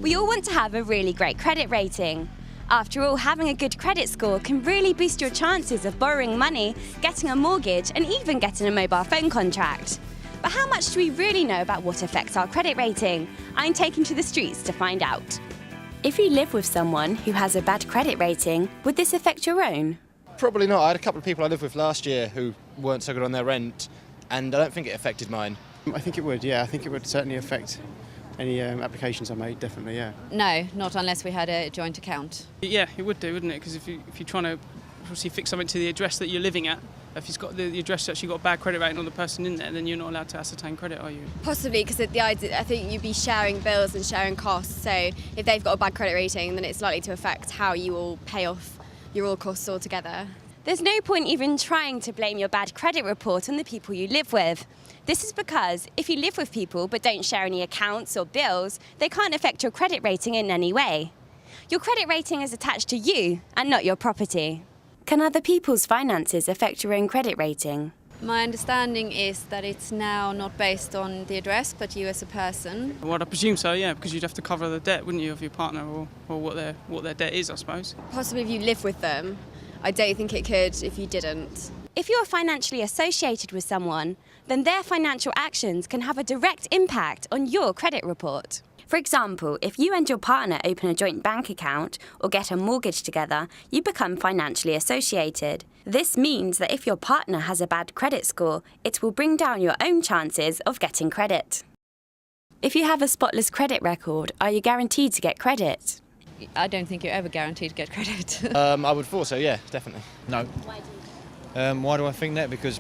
We all want to have a really great credit rating. After all, having a good credit score can really boost your chances of borrowing money, getting a mortgage, and even getting a mobile phone contract. But how much do we really know about what affects our credit rating? I'm taken to the streets to find out. If you live with someone who has a bad credit rating, would this affect your own? Probably not. I had a couple of people I lived with last year who weren't so good on their rent, and I don't think it affected mine. I think it would, yeah. I think it would certainly affect any applications I made, definitely, yeah. No, not unless we had a joint account. Yeah, it would do, wouldn't it? Because if you're trying to obviously fix something to the address that you're living at, if it's got the address actually got a bad credit rating on the person in there, then you're not allowed to ascertain credit, are you? Possibly, because the idea, I think you'd be sharing bills and sharing costs. So if they've got a bad credit rating, then it's likely to affect how you will pay off your all costs altogether. There's no point even trying to blame your bad credit report on the people you live with. This is because if you live with people but don't share any accounts or bills, they can't affect your credit rating in any way. Your credit rating is attached to you and not your property. Can other people's finances affect your own credit rating? My understanding is that it's now not based on the address, but you as a person. Well, I presume so, yeah, because you'd have to cover the debt, wouldn't you, of your partner or what their debt is, I suppose. Possibly if you live with them. I don't think it could if you didn't. If you are financially associated with someone, then their financial actions can have a direct impact on your credit report. For example, if you and your partner open a joint bank account or get a mortgage together, you become financially associated. This means that if your partner has a bad credit score, it will bring down your own chances of getting credit. If you have a spotless credit record, are you guaranteed to get credit? I don't think you're ever guaranteed to get credit. I would thought so, yeah, definitely. No. Why do I think that? Because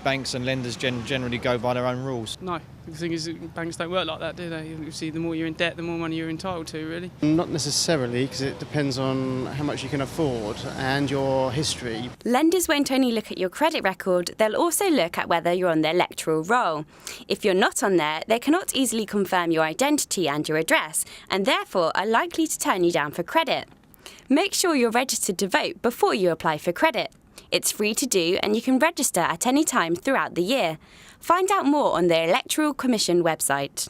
banks and lenders generally go by their own rules. No, the thing is banks don't work like that, do they? You see, the more you're in debt, the more money you're entitled to, really. Not necessarily, because it depends on how much you can afford and your history. Lenders won't only look at your credit record, they'll also look at whether you're on the electoral roll. If you're not on there, they cannot easily confirm your identity and your address, and therefore are likely to turn you down for credit. Make sure you're registered to vote before you apply for credit. It's free to do and you can register at any time throughout the year. Find out more on the Electoral Commission website.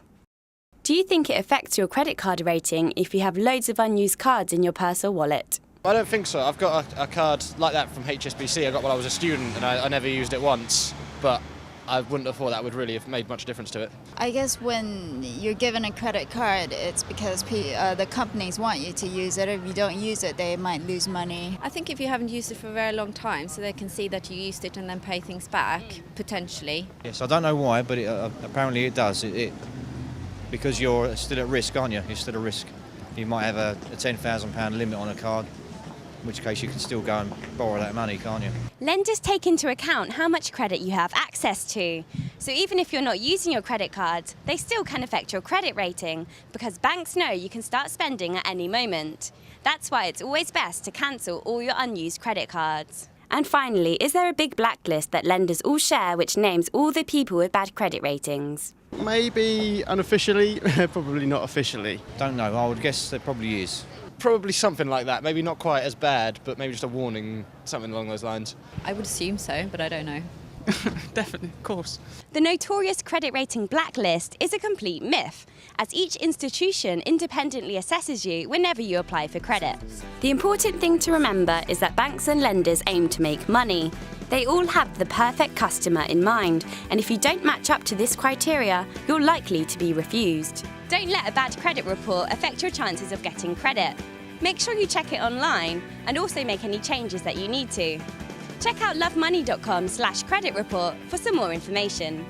Do you think it affects your credit card rating if you have loads of unused cards in your purse or wallet? I don't think so. I've got a card like that from HSBC I got when I was a student, and I never used it once, but I wouldn't have thought that would really have made much difference to it. I guess when you're given a credit card, it's because the companies want you to use it. If you don't use it, they might lose money. I think if you haven't used it for a very long time, so they can see that you used it and then pay things back, potentially. Yes, I don't know why, but apparently it does. Because you're still at risk, aren't you? You're still at risk. You might have a £10,000 limit on a card, in which case you can still go and borrow that money, can't you? Lenders take into account how much credit you have access to. So even if you're not using your credit cards, they still can affect your credit rating because banks know you can start spending at any moment. That's why it's always best to cancel all your unused credit cards. And finally, is there a big blacklist that lenders all share which names all the people with bad credit ratings? Maybe unofficially, probably not officially. Don't know, I would guess there probably is. Probably something like that. Maybe not quite as bad, but maybe just a warning, something along those lines. I would assume so, but I don't know. Definitely, of course. The notorious credit rating blacklist is a complete myth, as each institution independently assesses you whenever you apply for credit. The important thing to remember is that banks and lenders aim to make money. They all have the perfect customer in mind, and if you don't match up to this criteria, you're likely to be refused. Don't let a bad credit report affect your chances of getting credit. Make sure you check it online and also make any changes that you need to. Check out lovemoney.com/credit report for some more information.